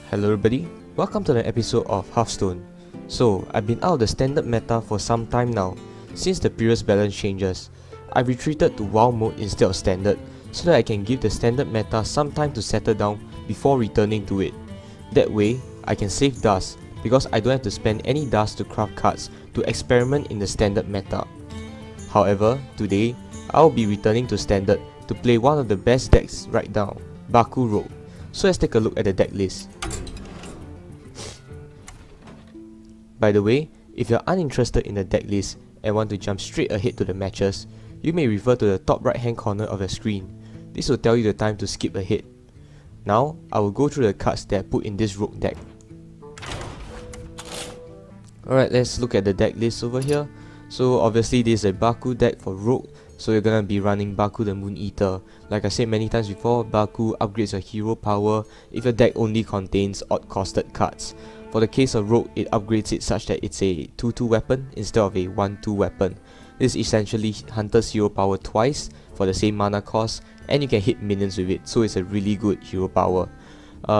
Hello everybody, welcome to the episode of Hearthstone. So, I've been out of the standard meta for some time now. Since the previous balance changes, I've retreated to WoW mode instead of standard, so that I can give the standard meta some time to settle down before returning to it. That way, I can save dust, because I don't have to spend any dust to craft cards to experiment in the standard meta. However, today, I'll be returning to standard to play one of the best decks right now, Baku Rogue. So let's take a look at the deck list. By the way, if you're uninterested in the deck list and want to jump straight ahead to the matches, you may refer to the top right hand corner of your screen. This will tell you the time to skip ahead. Now, I will go through the cards that I put in this Rogue deck. Alright, let's look at the deck list over here. So obviously this is a Baku deck for Rogue, so you're gonna be running Baku the Moon Eater. Like I said many times before, Baku upgrades your hero power if your deck only contains odd costed cards. For the case of Rogue, it upgrades it such that it's a 2-2 weapon instead of a 1-2 weapon. This essentially hunters hero power twice for the same mana cost, and you can hit minions with it, so it's a really good hero power.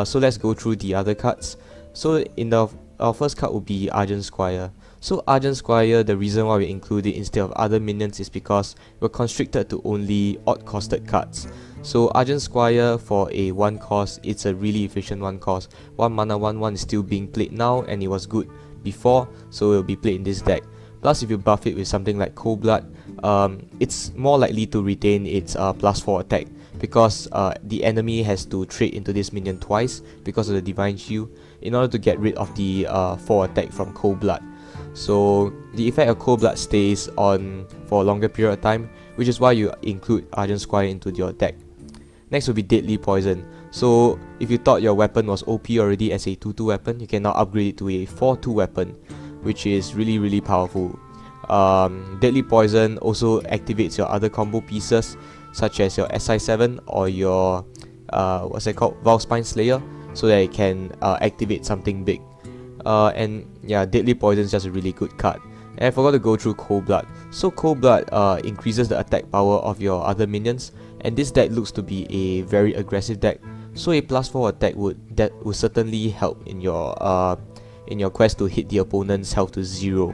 So let's go through the other cards. So in our first card will be Argent Squire. So Argent Squire, the reason why we include it instead of other minions is because we're constricted to only odd costed cards. So Argent Squire for a 1 cost, it's a really efficient 1 cost. 1 mana 1/1 is still being played now, and it was good before, so it will be played in this deck. Plus, if you buff it with something like Cold Blood, it's more likely to retain its +4 attack, because the enemy has to trade into this minion twice because of the Divine Shield in order to get rid of the 4 attack from Cold Blood. So the effect of Cold Blood stays on for a longer period of time, which is why you include Argent Squire into your deck. Next will be Deadly Poison. So if you thought your weapon was OP already as a 2-2 weapon, you can now upgrade it to a 4-2 weapon, which is really powerful. Deadly Poison also activates your other combo pieces, such as your SI7 or your Valspine Slayer, so that it can activate something big. And yeah, Deadly Poison is just a really good card. And I forgot to go through Cold Blood. So Cold Blood increases the attack power of your other minions, and this deck looks to be a very aggressive deck. So a +4 attack would certainly help in your quest to hit the opponent's health to 0.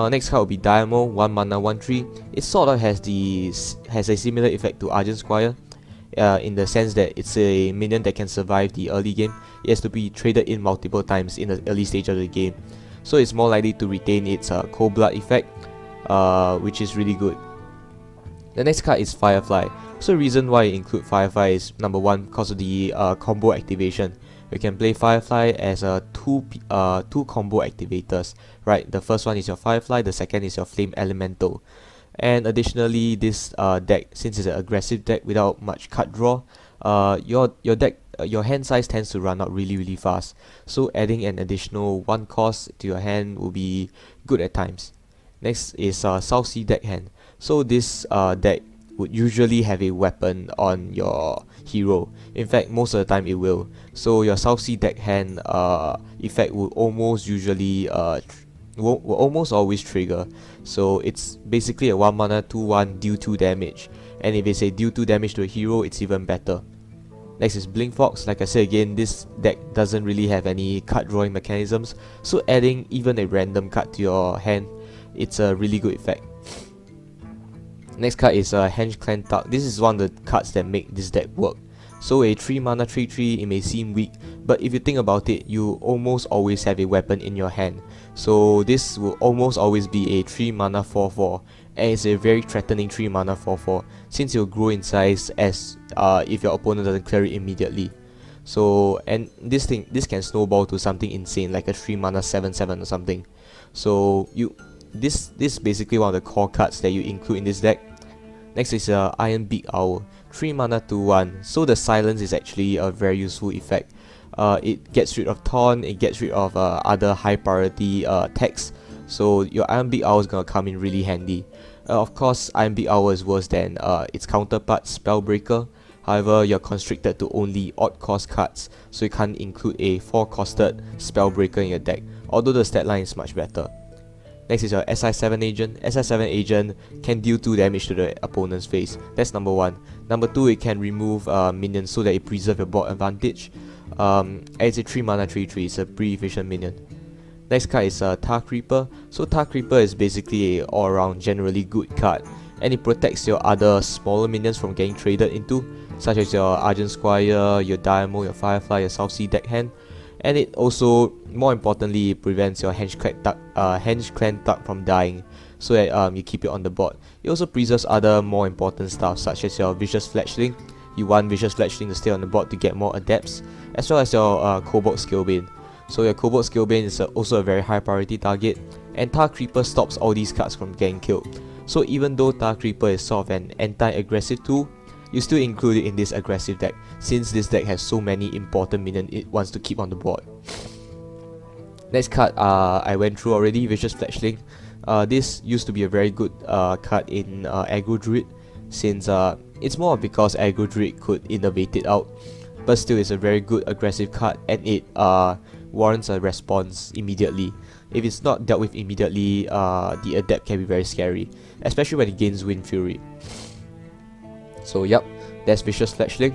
Next card will be Dynamo, 1 mana 1/3. It sort of has a similar effect to Argent Squire, in the sense that it's a minion that can survive the early game. It has to be traded in multiple times in the early stage of the game, so it's more likely to retain its Cold Blood effect, which is really good. The next card is Firefly. So the reason why I include Firefly is number 1, because of the combo activation. You can play Firefly as two combo activators, right? The first one is your Firefly, the second is your Flame Elemental. And additionally, this deck, since it's an aggressive deck without much card draw, your hand size tends to run out really fast. So adding an additional 1 cost to your hand will be good at times. Next is South Sea Deckhand. So this deck would usually have a weapon on your hero. In fact, most of the time it will. So your South Sea Deckhand effect will almost always trigger. So it's basically a 1 mana 2/1 deal 2 damage, and if it's a deal 2 damage to a hero, it's even better. Next is Blink Fox. Like I said again, this deck doesn't really have any card drawing mechanisms, so adding even a random card to your hand, it's a really good effect. Next card is Henge Clan Tug. This is one of the cards that make this deck work. So a 3 mana 3/3, it may seem weak, but if you think about it, you almost always have a weapon in your hand. So this will almost always be a 3 mana 4/4, and it's a very threatening 3 mana 4/4, since it will grow in size as if your opponent doesn't clear it immediately. So, and this can snowball to something insane, like a 3 mana 7/7 or something. So this is basically one of the core cards that you include in this deck. Next is Iron Beak Owl, 3 mana 2/1. So the silence is actually a very useful effect. It gets rid of taunt, it gets rid of other high priority attacks. So your Iron Beak Owl is gonna come in really handy. Of course, Iron Beak Owl is worse than its counterpart Spellbreaker. However, you're constricted to only odd cost cards, so you can't include a 4 costed Spellbreaker in your deck, although the stat line is much better. Next is your SI7 agent. SI7 agent can deal 2 damage to the opponent's face. That's number 1. Number 2, it can remove minions so that it preserves your board advantage. It's a 3 mana 3/3, it's a pretty efficient minion. Next card is Tar Creeper. So Tar Creeper is basically a all-around generally good card, and it protects your other smaller minions from getting traded into, such as your Argent Squire, your Dynamo, your Firefly, your South Sea deckhand. And it also, more importantly, prevents your Henge Clan Thug from dying, so that you keep it on the board. It also preserves other more important stuff, such as your Vicious Fletchling. You want Vicious Fletchling to stay on the board to get more adepts, as well as your Cobalt Scalebane. So your Cobalt Scalebane is also a very high priority target, and Tar Creeper stops all these cards from getting killed. So even though Tar Creeper is sort of an anti-aggressive tool, you still include it in this aggressive deck, since this deck has so many important minions it wants to keep on the board. Next card I went through already, Vicious Fletchling. This used to be a very good card in Aggro Druid, since it's more because Aggro Druid could innovate it out, but still it's a very good aggressive card, and it warrants a response immediately. If it's not dealt with immediately, the adept can be very scary, especially when it gains Wind Fury. So yep, that's Vicious Fletchling.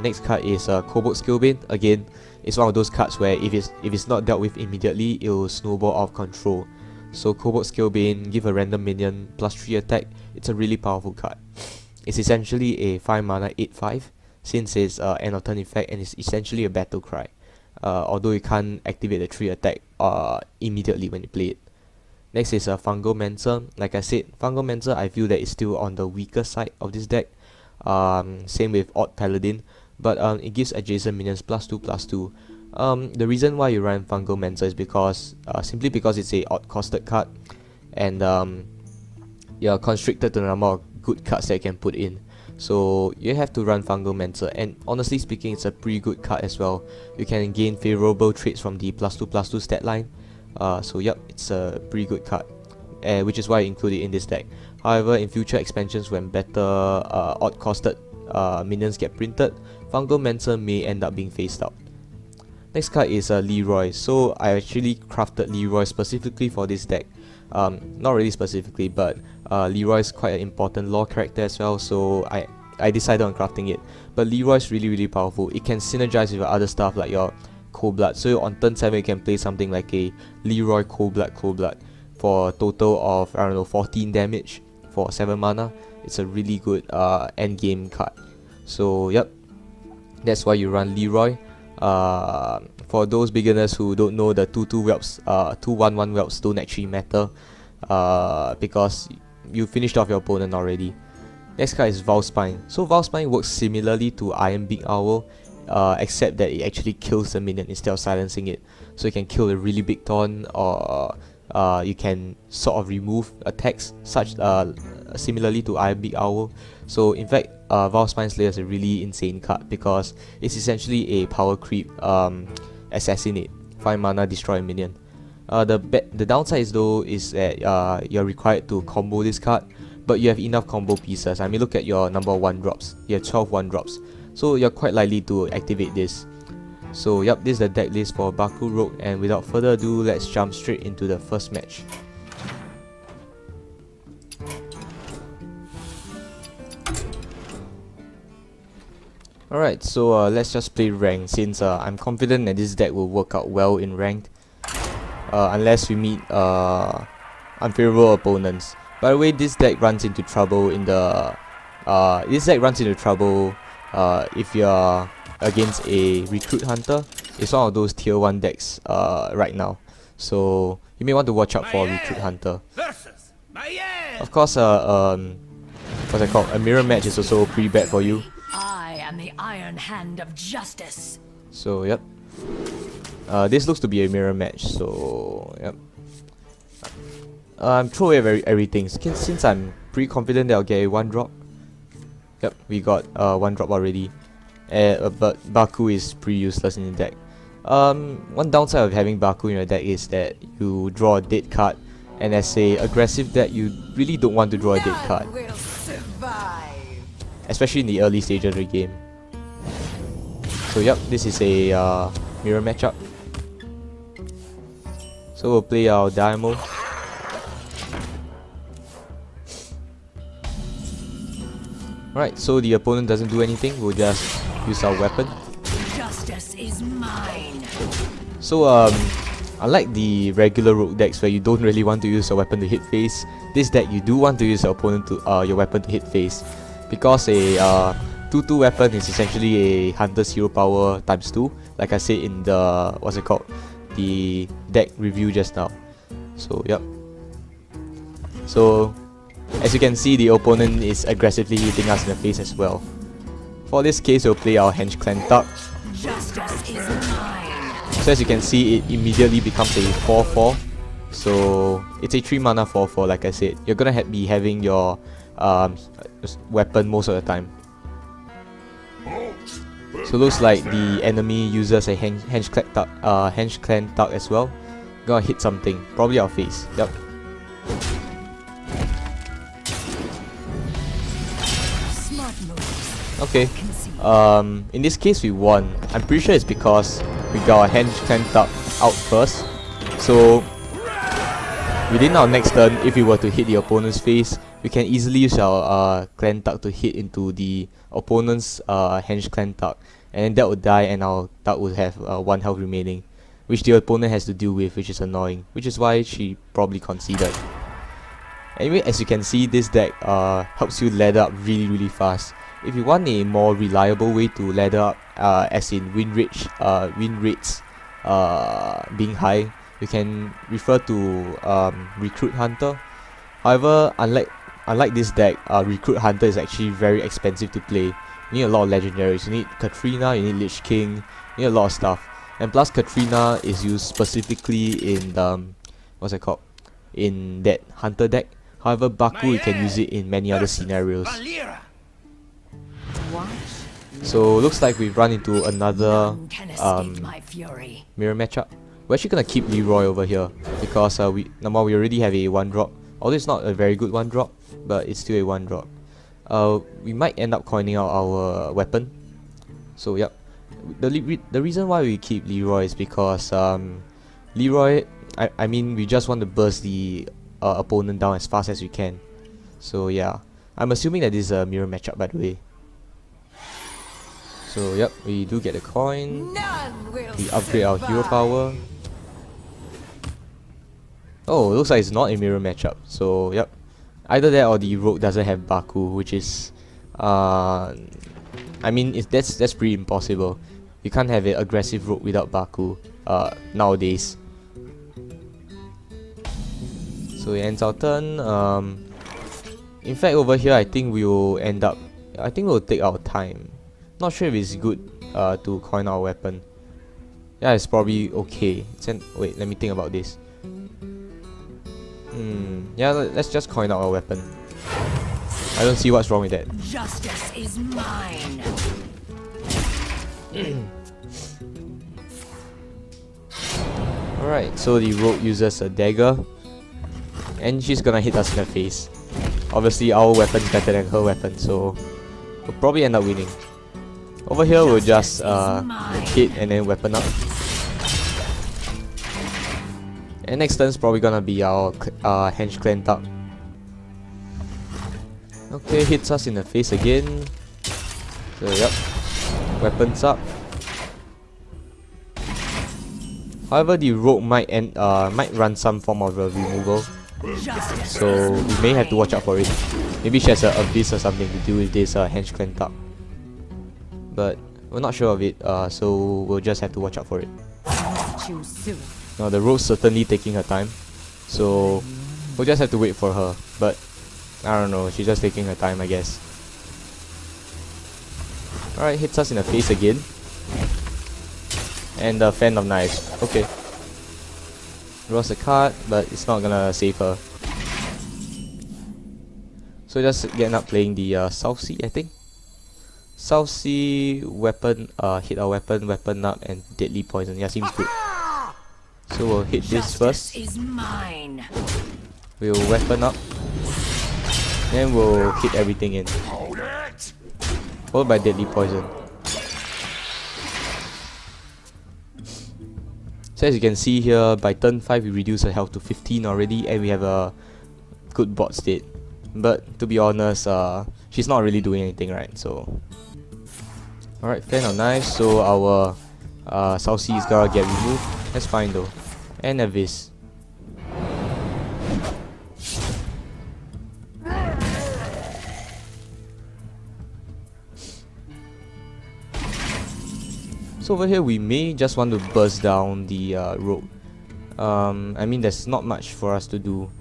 Next card is Cobalt Scalebane. Again, it's one of those cards where if it's not dealt with immediately, it will snowball out of control. So Cobalt Scalebane, give a random minion +3 attack. It's a really powerful card. It's essentially a 5 mana 8/5, since it's end of turn effect, and it's essentially a battle cry. Although you can't activate the 3 attack immediately when you play it. Next is Fungomancer. Like I said, Fungomancer I feel that it's still on the weaker side of this deck. Same with Odd Paladin, but it gives adjacent minions +2/+2. The reason why you run Fungomancer is because simply because it's a odd costed card, and you're constricted to the number of good cards that you can put in. So you have to run Fungomancer, and honestly speaking, it's a pretty good card as well. You can gain favorable traits from the +2/+2 stat line. So yep, it's a pretty good card, which is why I include it in this deck. However, in future expansions, when better odd costed minions get printed, Fungomancer may end up being phased out. Next card is Leroy. So I actually crafted Leroy specifically for this deck. Not really specifically, but Leroy is quite an important lore character as well, so I decided on crafting it. But Leroy is really powerful. It can synergize with other stuff like your Cold Blood. So on turn 7 you can play something like a Leroy Cold Blood for a total of, I don't know, 14 damage for 7 mana. It's a really good end game card. So yep, that's why you run Leroy. For those beginners who don't know, the 2/2 whelps, 2/1/1 whelps don't actually matter, because you finished off your opponent already. Next card is Valspine. So Valspine works similarly to Iron Big Owl, except that it actually kills the minion instead of silencing it. So you can kill a really big taunt, or you can sort of remove attacks, such similarly to Iron Big Owl. So in fact, Valspine Slayer is a really insane card because it's essentially a power creep assassinate, 5 mana destroy a minion. The downside is though is that you're required to combo this card, but you have enough combo pieces. I mean, look at your number of 1-drops. You have 12 1-drops, so you're quite likely to activate this. So yep, this is the deck list for Baku Rogue, and without further ado, let's jump straight into the first match. Alright, so let's just play ranked, since I'm confident that this deck will work out well in ranked, unless we meet unfavorable opponents. By the way, this deck runs into trouble in the if you're against a Recruit Hunter. It's one of those tier 1 decks right now, so you may want to watch out for Recruit Hunter. Of course, what's it called? A mirror match is also pretty bad for you. I am the iron hand of justice. So yep, this looks to be a mirror match. So yep, throw away everything since I'm pretty confident that I'll get a 1-drop. Yep, we got 1-drop already. But Baku is pretty useless in the deck. One downside of having Baku in your deck is that you draw a dead card, and as a aggressive deck, you really don't want to draw a dead card, especially in the early stage of the game. So yep, this is a mirror matchup. So we'll play our Dynamo. Right, so the opponent doesn't do anything, we'll just use our weapon. Justice is is mine. So unlike the regular rogue decks where you don't really want to use a weapon to hit face, this deck you do want to use your opponent to your weapon to hit face, because a 2/2 weapon is essentially a hunter's hero power times 2, like I said in the the deck review just now. So yep. So as you can see, the opponent is aggressively hitting us in the face as well. For this case, we'll play our Henge Clan Tuck. Justice is mine. So as you can see, it immediately becomes a 4/4. So it's a 3 mana 4/4, like I said. You're gonna be having your weapon most of the time. So looks like the enemy uses a Henge Clan Tuck as well. Gonna hit something, probably our face. Yep. Smart moves. Okay. In this case we won. I'm pretty sure it's because we got our Henge Clan Tuck out first. So within our next turn, if we were to hit the opponent's face, we can easily use our Clan Tuck to hit into the opponent's Henge Clan Tuck, and that would die and our Tuck would have 1 health remaining, which the opponent has to deal with, which is annoying, which is why she probably conceded. Anyway, as you can see, this deck helps you ladder up really fast. If you want a more reliable way to ladder up, as in win rates being high, you can refer to Recruit Hunter. However, unlike this deck, Recruit Hunter is actually very expensive to play. You need a lot of legendaries. You need Katrina, you need Lich King, you need a lot of stuff. And plus, Katrina is used specifically in in that Hunter deck. However, Baku, you can use it in many other scenarios. So looks like we've run into another mirror matchup. We're actually gonna keep Leroy over here because we already have a 1-drop. Although it's not a very good 1-drop, but it's still a 1-drop. We might end up coining out our weapon. So yep. The reason why we keep Leroy is because Leroy, I mean, we just want to burst the opponent down as fast as we can. So yeah, I'm assuming that this is a mirror matchup, by the way. So yep, we do get a coin. We upgrade our hero power. Oh, it looks like it's not a mirror matchup. So yep, either that or the rogue doesn't have Baku, which is I mean, that's pretty impossible. You can't have an aggressive rogue without Baku nowadays. So it ends our turn. In fact, over here, I think we'll take our time. Not sure if it's good to coin our weapon. Yeah, it's probably okay. Wait, let me think about this. Yeah, let's just coin out our weapon. I don't see what's wrong with that. Justice is mine. Alright, so the rogue uses a dagger, and she's gonna hit us in the face. Obviously, our weapon's better than her weapon, so we'll probably end up winning. Over here, we'll just hit and then weapon up. And next turn's probably gonna be our Henge Clan Tuck. Okay, hits us in the face again. So yep, weapons up. However, the rogue might run some form of a removal, so we may have to watch out for it. Maybe she has an abyss or something to do with this Henge Clan Tuck. But we're not sure of it, so we'll just have to watch out for it. Now the rogue's certainly taking her time, so we'll just have to wait for her. But I don't know, she's just taking her time, I guess. Alright, hits us in the face again. And the Fan of Knives. Okay. Draws a card, but it's not gonna save her. So just getting up playing the South Sea, I think. South Sea, weapon, hit our weapon, weapon up, and deadly poison. Yeah, seems good. So we'll hit this first. We'll weapon up. Then we'll hit everything in. Followed by deadly poison. So as you can see here, by turn 5 we reduce her health to 15 already, and we have a good board state. But to be honest, she's not really doing anything, right? So alright, Fan of Knives, so our South Sea is gonna get removed. That's fine though. And Abyss. So over here we may just want to burst down the rogue. I mean there's not much for us to do.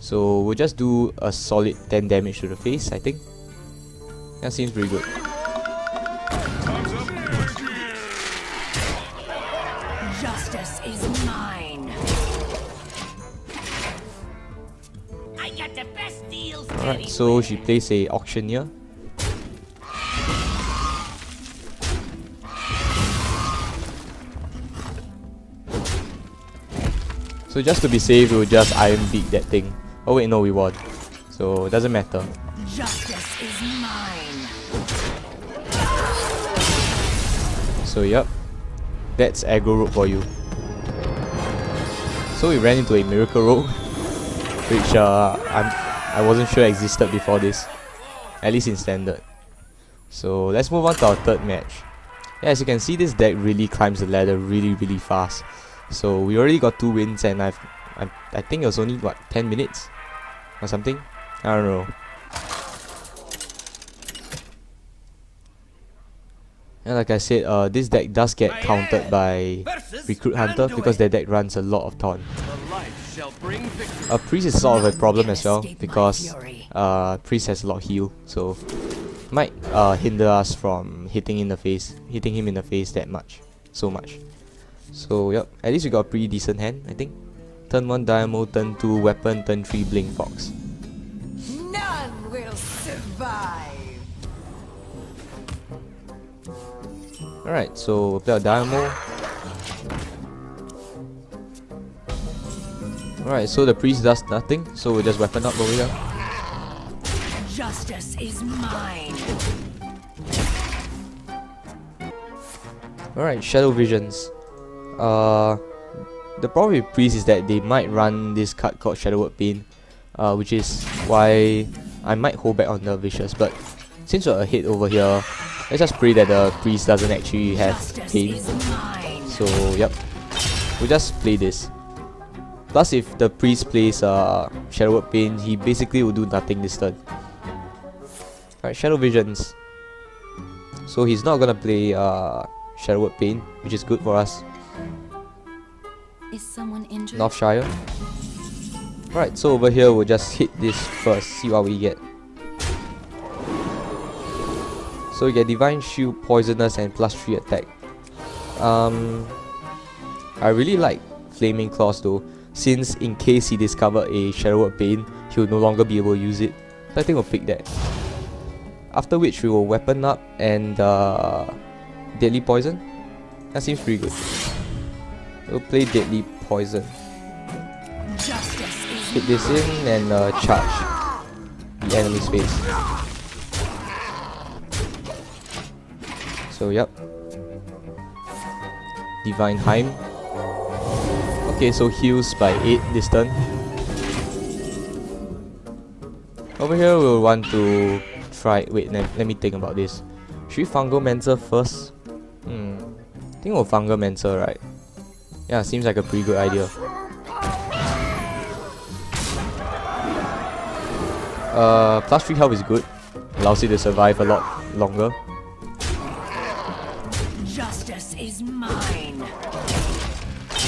So we'll just do a solid 10 damage to the face, I think. That seems pretty good. Justice is mine. I got the best deals. Alright, so she plays a auctioneer. So just to be safe, we'll just Iron Beak that thing. Oh wait, no, we won. So it doesn't matter. Justice is mine. So yep, that's Aggro Rogue for you. So we ran into a Miracle Rogue, which I wasn't sure existed before this, at least in Standard. So let's move on to our third match. Yeah, as you can see, this deck really climbs the ladder really fast. So we already got 2 wins, and I think it was only what 10 minutes or something. I don't know. And like I said, this deck does get countered by Recruit Hunter because their deck runs a lot of taunt. Priest is sort of a problem as well because Priest has a lot of heal, so might hinder us from hitting him in the face that much, so much. So yep, at least we got a pretty decent hand, I think. Turn 1 Dynamo, turn 2 Weapon, turn 3 Blink Fox. None will survive. Alright, so we'll play our Dynamo. Alright, so the priest does nothing, so we'll just weapon up over here. Justice is mine. Alright, Shadow Visions. The problem with priest is that they might run this card called Shadowward Pain, which is why I might hold back on the Vicious, but since we're ahead over here, let's just pray that the priest doesn't actually have pain. So yep, we'll just play this. Plus if the priest plays Shadowward Pain, he basically will do nothing this turn. Alright, Shadow Visions. So he's not gonna play Shadowward Pain, which is good for us. Is someone injured? Northshire. Alright, so over here we'll just hit this first, see what we get. So we get Divine Shield, Poisonous, and +3 attack. I really like Flaming Claws though, since in case he discovered a Shadowward Pain, he will no longer be able to use it. So I think we'll pick that. After which we will weapon up and Deadly Poison. That seems pretty good. We'll play Deadly Poison. Hit this in and charge the enemy's face. So yep. Divine Heim. Okay, so heals by 8 this turn. Over here we'll want to try... Wait, let me think about this. Should we Fungomancer first? I think we'll Fungomancer, right? Yeah, seems like a pretty good idea. +3 health is good. Allows you to survive a lot longer. Justice is mine.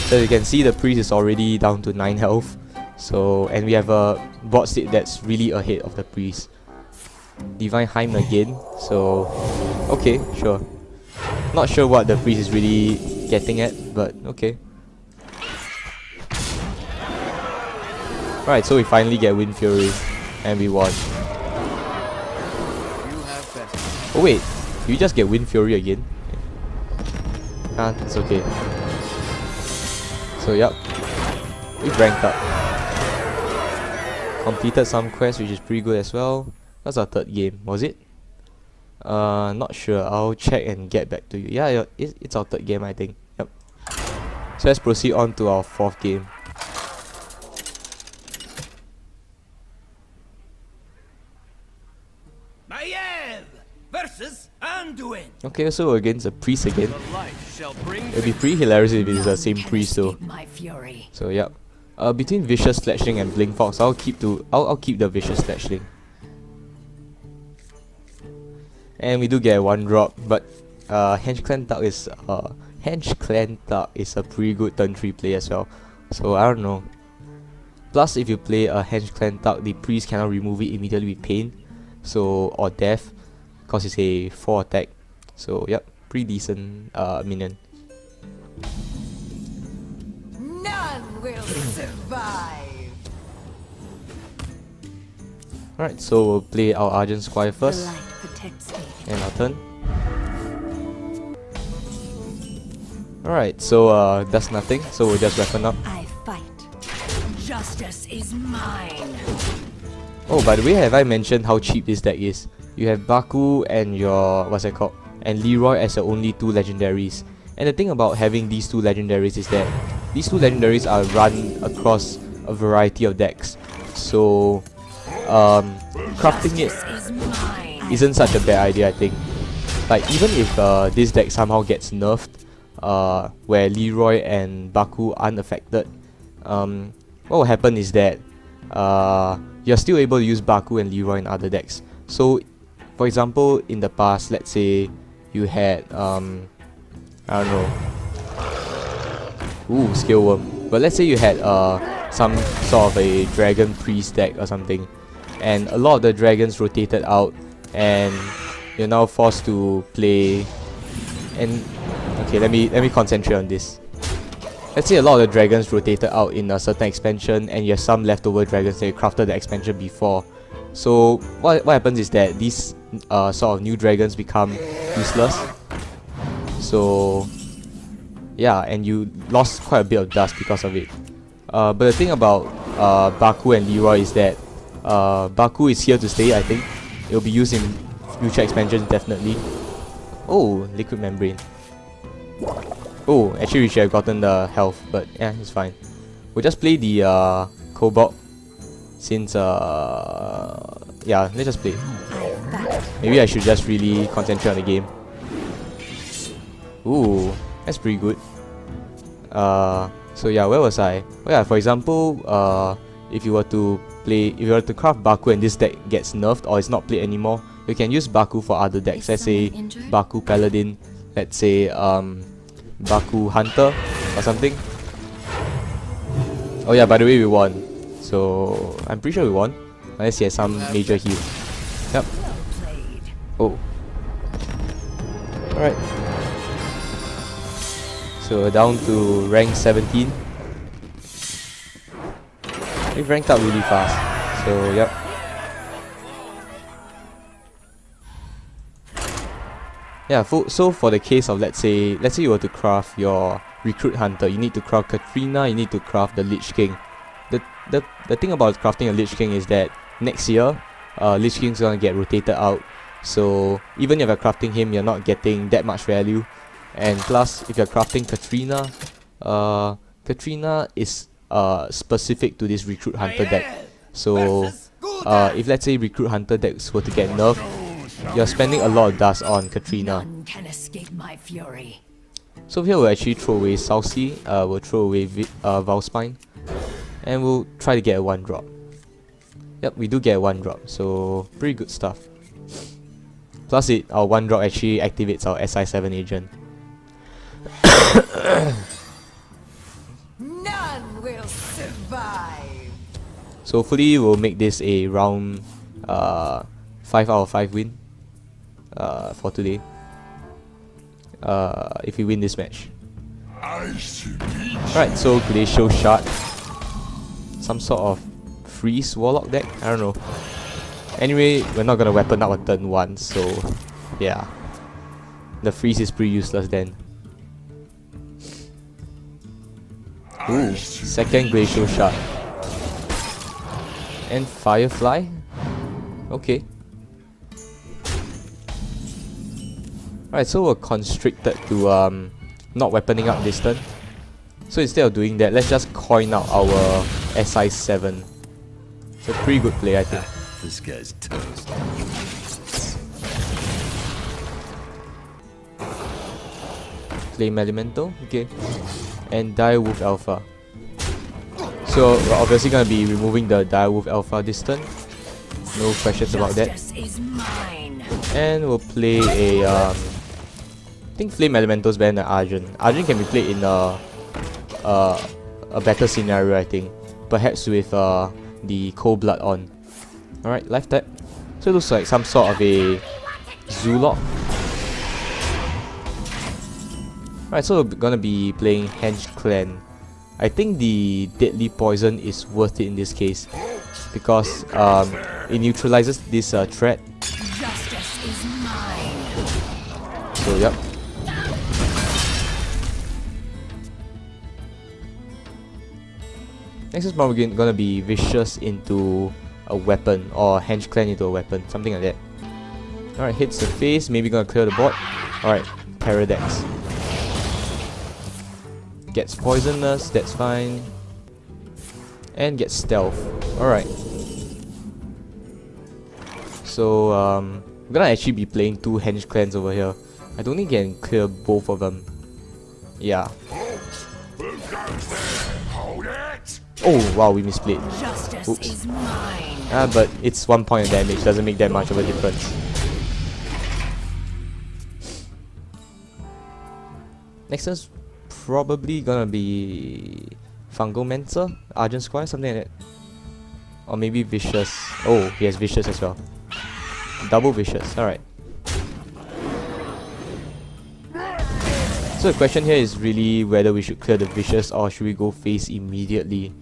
So you can see the priest is already down to 9 health. So, and we have a board state that's really ahead of the priest. Divine Heim again. So, okay, sure. Not sure what the priest is really getting at, but okay. Right, so we finally get Wind Fury, and we won. Oh wait, you just get Wind Fury again? Ah, it's okay. So yep, we've ranked up. Completed some quests, which is pretty good as well. That's our 3rd game, was it? Not sure. I'll check and get back to you. Yeah, it's our 3rd game, I think. Yep. So let's proceed on to our 4th game. Maiev versus Anduin. Okay, so we're against a priest again. It'll be pretty hilarious if it's the same priest though. My fury. So yep. Between Vicious Fletchling and Blink Fox, I'll keep the Vicious Fletchling. And we do get a 1-drop, but Hench Clan Tuck is a pretty good turn 3 play as well. So I don't know. Plus, if you play a Hench Clan Tuck, the priest cannot remove it immediately with pain, or death, because it's a 4 attack. So yep, pretty decent minion. None will survive. Alright, so we'll play our Argent Squire first, The light protects me. and our turn. Alright, so that's nothing, so we'll just weapon up. I fight. Justice is mine. Oh, by the way, have I mentioned how cheap this deck is? You have Baku and your, and Leroy as your only 2 legendaries. And the thing about having these 2 legendaries is that these 2 legendaries are run across a variety of decks. So, crafting it isn't such a bad idea, I think. Like, even if this deck somehow gets nerfed, where Leroy and Baku aren't affected, what will happen is that you're still able to use Baku and Leroy in other decks. So, for example, in the past, let's say you had, I don't know, Scale Worm. But let's say you had some sort of a Dragon Priest deck or something, and a lot of the dragons rotated out, and you're now forced to play. And okay, let me concentrate on this. Let's say a lot of the dragons rotated out in a certain expansion, and you have some leftover dragons that you crafted the expansion before. So what happens is that these sort of new dragons become useless. So yeah, and you lost quite a bit of dust because of it. But the thing about Baku and Leroy is that Baku is here to stay, I think. It will be used in future expansions definitely. Oh, Liquid Membrane. Oh, actually we should have gotten the health, but yeah, it's fine. We'll just play the Cobalt, since yeah, let's just play. Maybe I should just really concentrate on the game. Ooh, that's pretty good. So yeah, where was I? Oh yeah, for example, if you were to craft Baku and this deck gets nerfed or is not played anymore, you can use Baku for other decks. Let's say Baku Paladin, let's say Baku Hunter or something. Oh yeah, by the way, we won. So I'm pretty sure we won, unless he has some major heal. Yep. Oh. Alright. So down to rank 17. We've ranked up really fast. So yep. Yeah, so for the case of let's say you were to craft your Recruit Hunter, you need to craft Katrina, you need to craft the Lich King. The thing about crafting a Lich King is that next year, Lich King's gonna get rotated out. So even if you're crafting him, you're not getting that much value. And plus, if you're crafting Katrina, Katrina is specific to this Recruit Hunter deck. So if let's say Recruit Hunter decks were to get nerfed, you're spending a lot of dust on Katrina. None can escape my fury. So here we'll actually throw away Saucy, we'll throw away Valspine, and we'll try to get a 1-drop. Yep, we do get a 1-drop, so pretty good stuff. Plus our 1-drop actually activates our SI7 agent. None will survive. So hopefully we'll make this a round 5 out of 5 win for today. If we win this match. Alright, so Glacial Shard. Some sort of freeze warlock deck? I don't know. Anyway, we're not gonna weapon up on turn 1, so yeah. The freeze is pretty useless then. Ooh, second Glacial Shard. And Firefly? Okay. Alright, so we're constricted to not weaponing up this turn. So instead of doing that, let's just coin out our SI7. It's a pretty good play, I think. This guy's toast. Flame Elemental, okay, and Direwolf Alpha. So we're obviously gonna be removing the Direwolf Alpha this turn. No questions about that. And we'll play a I think Flame Elemental is better than Argent. Argent can be played in a better scenario, I think. Perhaps with the Cold Blood on. Alright, life tap. So it looks like some sort of a Zoolock. Alright, so we're gonna be playing Henge Clan. I think the Deadly Poison is worth it in this case, because it neutralizes this threat. Justice is mine. So yep. Next is probably gonna be Vicious into a weapon, or Henge Clan into a weapon, something like that. Alright, hits the face, maybe gonna clear the board. Alright, Paradex. Gets Poisonous, that's fine. And gets Stealth. Alright. So, we're gonna actually be playing two Henge Clans over here. I don't think I can clear both of them. Yeah. Oh, wow, we misplayed. Oops. But it's 1 point of damage, doesn't make that much of a difference. Next is probably gonna be Fungomancer, Argent Squire, something like that. Or maybe Vicious. Oh, he has Vicious as well. Double Vicious, alright. So the question here is really whether we should clear the Vicious or should we go face immediately.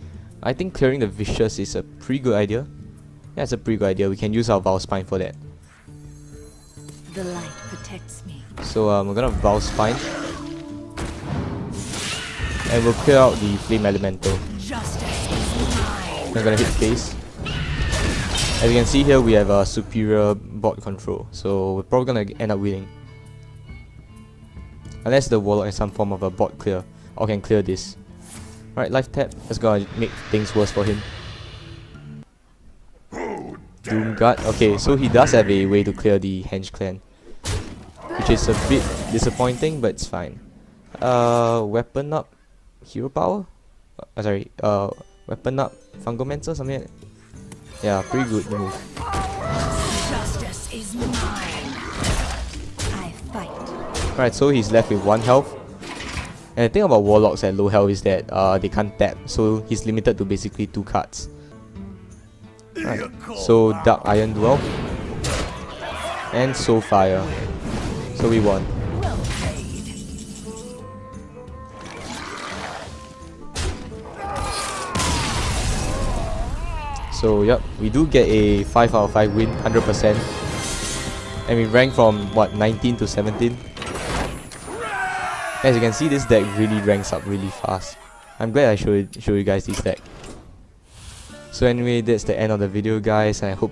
I think clearing the Vicious is a pretty good idea. Yeah, it's a pretty good idea. We can use our Valspine for that. The light protects me. So we're gonna Valspine. And we'll clear out the Flame Elemental. We're gonna hit face. As you can see here, we have a superior board control, so we're probably gonna end up winning. Unless the Warlock has some form of a board clear, or can clear this. Alright, life tap. That's gonna make things worse for him. Doomguard. Okay, so he does have a way to clear the Henge Clan, which is a bit disappointing, but it's fine. Weapon up Hero Power? Weapon up Fungomancer, something like that. Yeah, pretty good move. Justice is mine. I fight. Alright, so he's left with 1 health. And the thing about Warlocks at low health is that they can't tap, so he's limited to basically 2 cards. Alright, so Dark Iron Dwell. And Soulfire. So we won. So yep, we do get a 5 out of 5 win, 100%. And we rank from what, 19 to 17. As you can see, this deck really ranks up really fast. I'm glad I showed you guys this deck. So anyway, that's the end of the video guys, and I hope